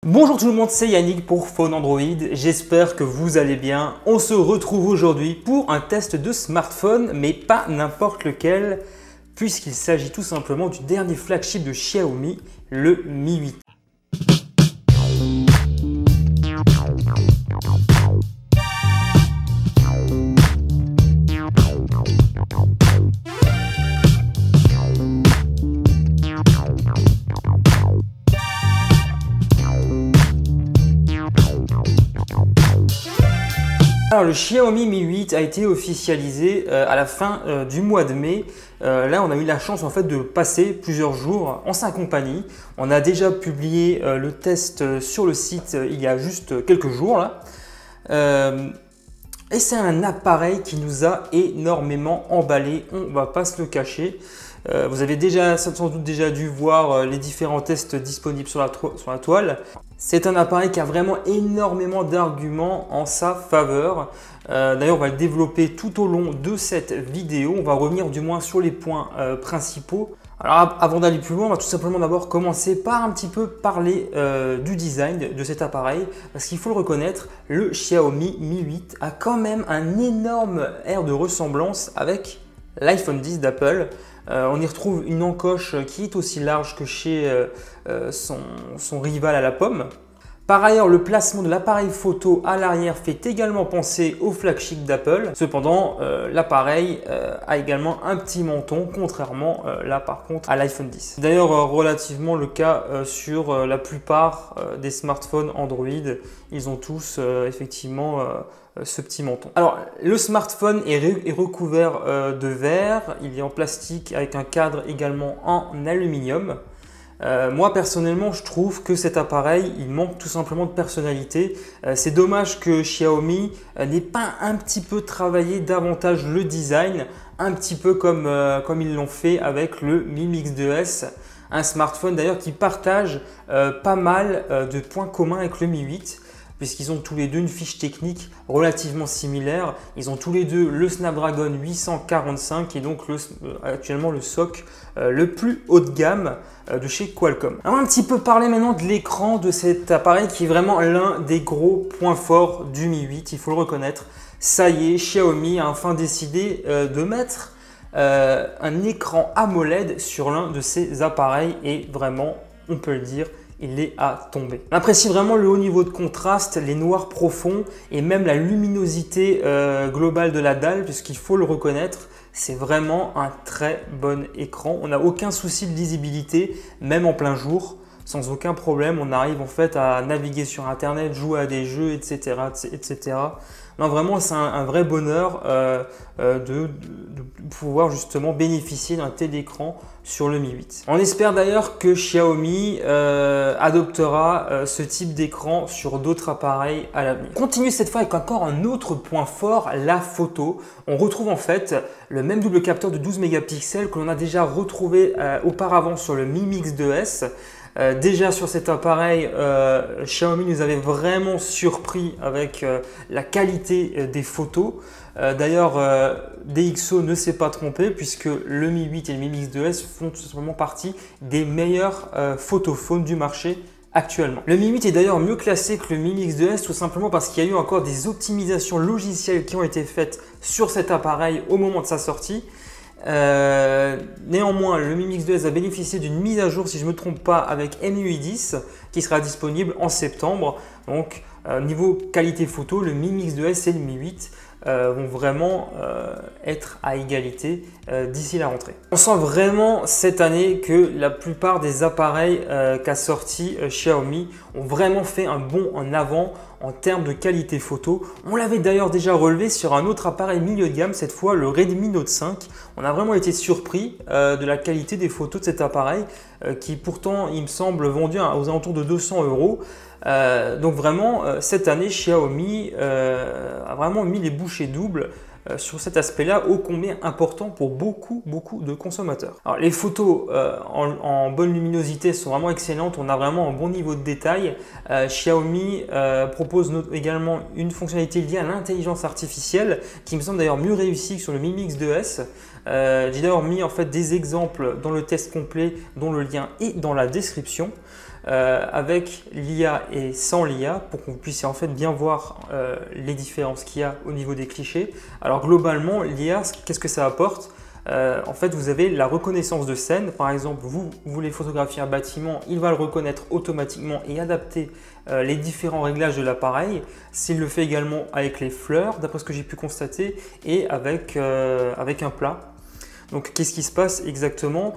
Bonjour tout le monde, c'est Yannick pour Phone Android, j'espère que vous allez bien. On se retrouve aujourd'hui pour un test de smartphone, mais pas n'importe lequel, puisqu'il s'agit tout simplement du dernier flagship de Xiaomi, le Mi 8. Alors le Xiaomi Mi 8 a été officialisé à la fin du mois de mai. Là on a eu la chance en fait de passer plusieurs jours en sa compagnie. On a déjà publié le test sur le site il y a juste quelques jours là. Et c'est un appareil qui nous a énormément emballé, on va pas se le cacher. Vous avez sans doute déjà dû voir les différents tests disponibles sur la toile. C'est un appareil qui a vraiment énormément d'arguments en sa faveur. D'ailleurs, on va le développer tout au long de cette vidéo. On va revenir du moins sur les points principaux. Alors avant d'aller plus loin, on va tout simplement d'abord commencer par un petit peu parler du design de cet appareil. Parce qu'il faut le reconnaître, le Xiaomi Mi 8 a quand même un énorme air de ressemblance avec l'iPhone 10 d'Apple. On y retrouve une encoche qui est aussi large que chez son rival à la pomme. Par ailleurs, le placement de l'appareil photo à l'arrière fait également penser au flagship d'Apple. Cependant, l'appareil a également un petit menton, contrairement là par contre à l'iPhone 10. D'ailleurs, relativement le cas sur la plupart des smartphones Android. Ils ont tous effectivement ce petit menton. Alors, le smartphone est recouvert de verre. Il est en plastique avec un cadre également en aluminium. Moi personnellement je trouve que cet appareil il manque tout simplement de personnalité. C'est dommage que Xiaomi n'ait pas un petit peu travaillé davantage le design, un petit peu comme ils l'ont fait avec le Mi Mix 2S, un smartphone d'ailleurs qui partage pas mal de points communs avec le Mi 8. Puisqu'ils ont tous les deux une fiche technique relativement similaire. Ils ont tous les deux le Snapdragon 845 qui est donc actuellement le SoC le plus haut de gamme de chez Qualcomm. On va un petit peu parler maintenant de l'écran de cet appareil qui est vraiment l'un des gros points forts du Mi 8, il faut le reconnaître. Ça y est, Xiaomi a enfin décidé de mettre un écran AMOLED sur l'un de ses appareils et vraiment, on peut le dire, il est à tomber. On apprécie vraiment le haut niveau de contraste, les noirs profonds et même la luminosité globale de la dalle, puisqu'il faut le reconnaître, c'est vraiment un très bon écran. On n'a aucun souci de lisibilité, même en plein jour, sans aucun problème. On arrive en fait à naviguer sur Internet, jouer à des jeux, etc. etc. Non, vraiment, c'est un vrai bonheur de pouvoir justement bénéficier d'un tel écran sur le Mi 8. On espère d'ailleurs que Xiaomi adoptera ce type d'écran sur d'autres appareils à l'avenir. On continue cette fois avec encore un autre point fort, la photo. On retrouve en fait le même double capteur de 12 mégapixels que l'on a déjà retrouvé auparavant sur le Mi Mix 2S. Déjà sur cet appareil, Xiaomi nous avait vraiment surpris avec la qualité des photos. D'ailleurs, DxO ne s'est pas trompé puisque le Mi 8 et le Mi Mix 2S font tout simplement partie des meilleurs photophones du marché actuellement. Le Mi 8 est d'ailleurs mieux classé que le Mi Mix 2S tout simplement parce qu'il y a eu encore des optimisations logicielles qui ont été faites sur cet appareil au moment de sa sortie. Néanmoins, le Mi Mix 2S a bénéficié d'une mise à jour, si je ne me trompe pas, avec MIUI 10 qui sera disponible en septembre. Donc, niveau qualité photo, le Mi Mix 2S et le Mi 8 vont vraiment être à égalité d'ici la rentrée. On sent vraiment cette année que la plupart des appareils qu'a sorti Xiaomi ont vraiment fait un bond en avant en termes de qualité photo. On l'avait d'ailleurs déjà relevé sur un autre appareil milieu de gamme, cette fois le Redmi Note 5. On a vraiment été surpris de la qualité des photos de cet appareil qui pourtant, il me semble, vendu aux alentours de 200 €. Donc vraiment, cette année, Xiaomi a vraiment mis les bouchées doubles sur cet aspect-là, ô combien important pour beaucoup de consommateurs. Alors, les photos en bonne luminosité sont vraiment excellentes, on a vraiment un bon niveau de détail. Xiaomi propose également une fonctionnalité liée à l'intelligence artificielle qui me semble d'ailleurs mieux réussie que sur le Mi Mix 2S. J'ai d'ailleurs mis en fait des exemples dans le test complet dont le lien est dans la description. avec l'IA et sans l'IA pour qu'on puisse en fait bien voir les différences qu'il y a au niveau des clichés. Alors globalement, l'IA, qu'est-ce que ça apporte? En fait, vous avez la reconnaissance de scène. Par exemple, vous voulez photographier un bâtiment, il va le reconnaître automatiquement et adapter les différents réglages de l'appareil. S'il le fait également avec les fleurs, d'après ce que j'ai pu constater, et avec un plat. Donc, qu'est-ce qui se passe exactement?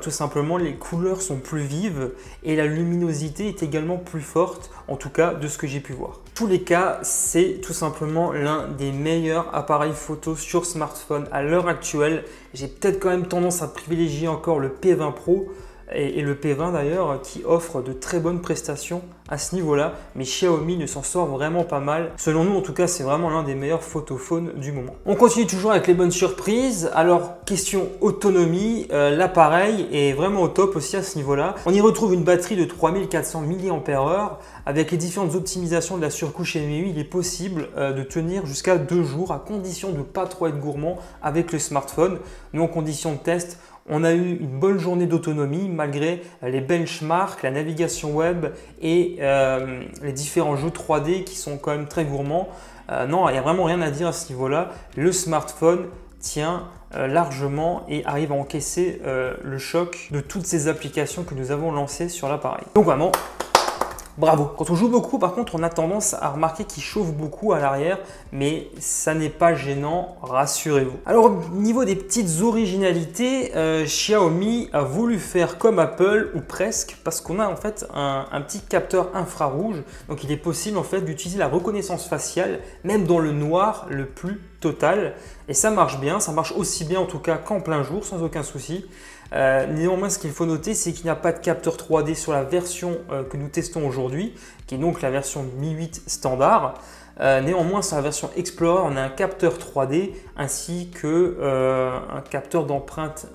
Tout simplement, les couleurs sont plus vives et la luminosité est également plus forte, en tout cas de ce que j'ai pu voir. Dans tous les cas, c'est tout simplement l'un des meilleurs appareils photo sur smartphone à l'heure actuelle. J'ai peut-être quand même tendance à privilégier encore le P20 Pro et le P20 d'ailleurs qui offre de très bonnes prestations à ce niveau-là, mais Xiaomi ne s'en sort vraiment pas mal. Selon nous, en tout cas, c'est vraiment l'un des meilleurs photophones du moment. On continue toujours avec les bonnes surprises. Alors, question autonomie, l'appareil est vraiment au top aussi à ce niveau-là. On y retrouve une batterie de 3400 mAh. Avec les différentes optimisations de la surcouche MIUI, il est possible de tenir jusqu'à 2 jours à condition de ne pas trop être gourmand avec le smartphone. Nous, en condition de test, on a eu une bonne journée d'autonomie malgré les benchmarks, la navigation web et les différents jeux 3D qui sont quand même très gourmands. Non, il n'y a vraiment rien à dire à ce niveau-là. Le smartphone tient largement et arrive à encaisser le choc de toutes ces applications que nous avons lancées sur l'appareil. Donc vraiment, bravo. Quand on joue beaucoup, par contre, on a tendance à remarquer qu'il chauffe beaucoup à l'arrière, mais ça n'est pas gênant, rassurez-vous. Alors, au niveau des petites originalités, Xiaomi a voulu faire comme Apple, ou presque, parce qu'on a en fait un petit capteur infrarouge. Donc, il est possible en fait d'utiliser la reconnaissance faciale, même dans le noir le plus total. Et ça marche bien, ça marche aussi bien en tout cas qu'en plein jour, sans aucun souci. Néanmoins, ce qu'il faut noter, c'est qu'il n'y a pas de capteur 3D sur la version que nous testons aujourd'hui, qui est donc la version Mi 8 standard. Néanmoins, sur la version Explorer, on a un capteur 3D ainsi qu'un capteur d'empreinte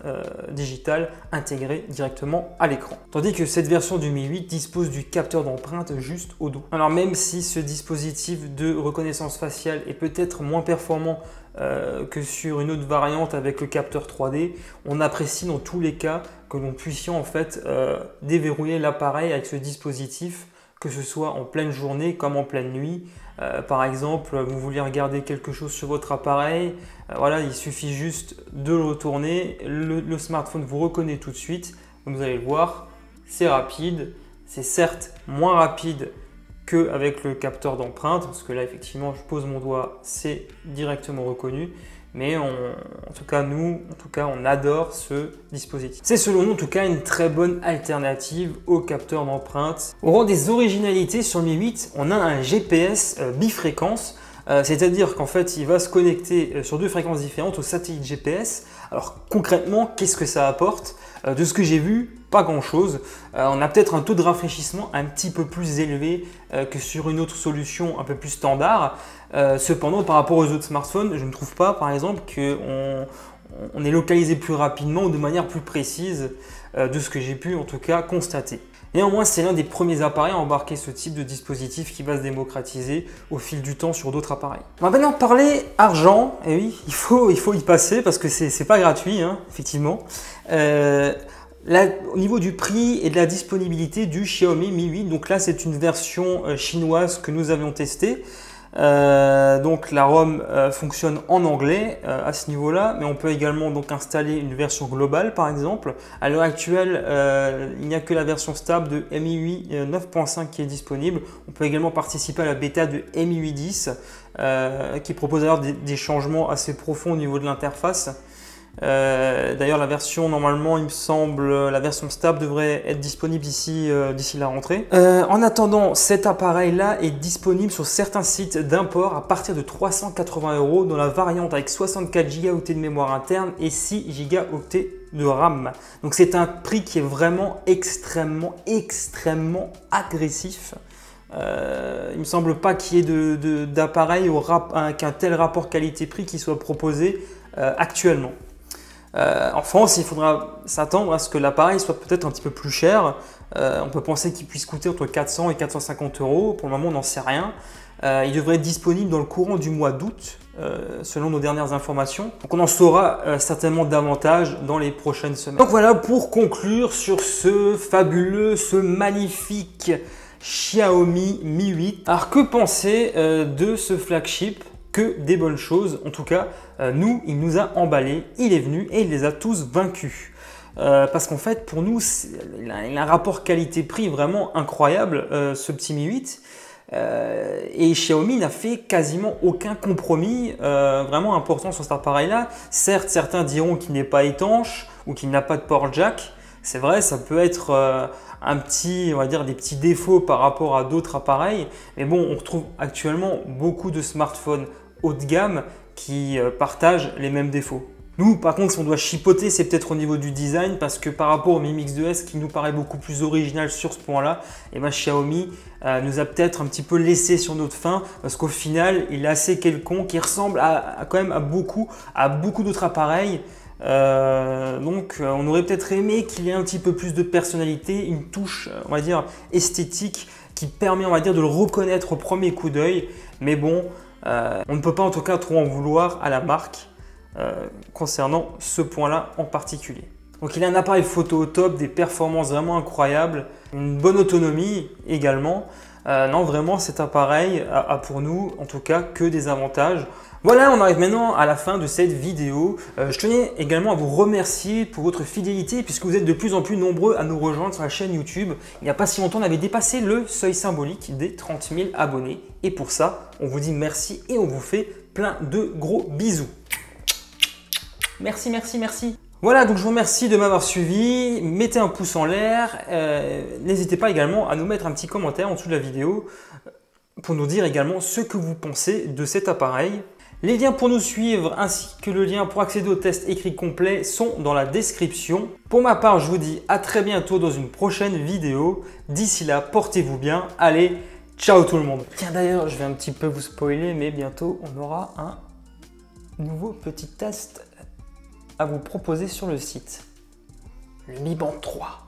digitale intégré directement à l'écran. Tandis que cette version du Mi 8 dispose du capteur d'empreinte juste au dos. Alors même si ce dispositif de reconnaissance faciale est peut-être moins performant que sur une autre variante avec le capteur 3D, on apprécie dans tous les cas que l'on puisse en fait déverrouiller l'appareil avec ce dispositif, que ce soit en pleine journée comme en pleine nuit. Par exemple, vous voulez regarder quelque chose sur votre appareil, voilà, il suffit juste de le retourner, le smartphone vous reconnaît tout de suite. Vous allez le voir, c'est rapide, c'est certes moins rapide qu'avec le capteur d'empreinte, parce que là effectivement je pose mon doigt, c'est directement reconnu, mais en tout cas on adore ce dispositif. C'est selon nous en tout cas une très bonne alternative au capteur d'empreinte. Au rang des originalités sur le Mi 8, on a un GPS bifréquence, c'est-à-dire qu'en fait il va se connecter sur 2 fréquences différentes au satellite GPS. Alors concrètement, qu'est-ce que ça apporte? De ce que j'ai vu, pas grand-chose. On a peut-être un taux de rafraîchissement un petit peu plus élevé que sur une autre solution un peu plus standard. Cependant, par rapport aux autres smartphones, je ne trouve pas, par exemple, qu'on est localisé plus rapidement ou de manière plus précise de ce que j'ai pu en tout cas constater. Néanmoins, c'est l'un des premiers appareils à embarquer ce type de dispositif qui va se démocratiser au fil du temps sur d'autres appareils. On va maintenant parler argent. Et oui, il faut y passer parce que c'est pas gratuit, hein, effectivement. Là, au niveau du prix et de la disponibilité du Xiaomi Mi 8, donc là c'est une version chinoise que nous avions testée. Donc la ROM fonctionne en anglais à ce niveau-là, mais on peut également donc installer une version globale par exemple. À l'heure actuelle, il n'y a que la version stable de MIUI 9.5 qui est disponible. On peut également participer à la bêta de MIUI 10 qui propose d'ailleurs des changements assez profonds au niveau de l'interface. D'ailleurs la version normalement il me semble la version stable devrait être disponible d'ici la rentrée. En attendant, cet appareil là est disponible sur certains sites d'import à partir de 380 € dans la variante avec 64 Go de mémoire interne et 6 Go de RAM. Donc c'est un prix qui est vraiment extrêmement agressif. Il me semble pas qu'il y ait d'appareil avec un tel rapport qualité-prix qui soit proposé actuellement. En France, il faudra s'attendre à ce que l'appareil soit peut-être un petit peu plus cher. On peut penser qu'il puisse coûter entre 400 et 450 €. Pour le moment, on n'en sait rien. Il devrait être disponible dans le courant du mois d'août, selon nos dernières informations. Donc on en saura certainement davantage dans les prochaines semaines. Donc voilà pour conclure sur ce fabuleux, ce magnifique Xiaomi Mi 8. Alors que penser de ce flagship? Que des bonnes choses. En tout cas, nous, il nous a emballés, il est venu et il les a tous vaincus. Parce qu'en fait, pour nous, il a un rapport qualité-prix vraiment incroyable, ce petit Mi 8. Et Xiaomi n'a fait quasiment aucun compromis vraiment important sur cet appareil-là. Certes, certains diront qu'il n'est pas étanche ou qu'il n'a pas de port jack. C'est vrai, ça peut être on va dire des petits défauts par rapport à d'autres appareils. Mais bon, on retrouve actuellement beaucoup de smartphones haut de gamme qui partagent les mêmes défauts. Nous, par contre, si on doit chipoter, c'est peut-être au niveau du design parce que par rapport au Mi Mix 2S qui nous paraît beaucoup plus original sur ce point-là, et ben Xiaomi nous a peut-être un petit peu laissé sur notre faim parce qu'au final, il est assez quelconque, il ressemble quand même à beaucoup d'autres appareils. Donc, on aurait peut-être aimé qu'il y ait un petit peu plus de personnalité, une touche, on va dire, esthétique qui permet, on va dire, de le reconnaître au premier coup d'œil. Mais bon, on ne peut pas en tout cas trop en vouloir à la marque concernant ce point-là en particulier. Donc il a un appareil photo au top, des performances vraiment incroyables, une bonne autonomie également. Non, vraiment cet appareil a pour nous en tout cas que des avantages. Voilà, on arrive maintenant à la fin de cette vidéo. Je tenais également à vous remercier pour votre fidélité puisque vous êtes de plus en plus nombreux à nous rejoindre sur la chaîne YouTube. Il n'y a pas si longtemps, on avait dépassé le seuil symbolique des 30 000 abonnés. Et pour ça, on vous dit merci et on vous fait plein de gros bisous. Merci, merci, merci. Voilà, donc je vous remercie de m'avoir suivi. Mettez un pouce en l'air. N'hésitez pas également à nous mettre un petit commentaire en dessous de la vidéo pour nous dire également ce que vous pensez de cet appareil. Les liens pour nous suivre ainsi que le lien pour accéder au test écrit complet sont dans la description. Pour ma part, je vous dis à très bientôt dans une prochaine vidéo. D'ici là, portez-vous bien. Allez, ciao tout le monde. Tiens d'ailleurs, je vais un petit peu vous spoiler, mais bientôt on aura un nouveau petit test à vous proposer sur le site. Le Mi Band 3.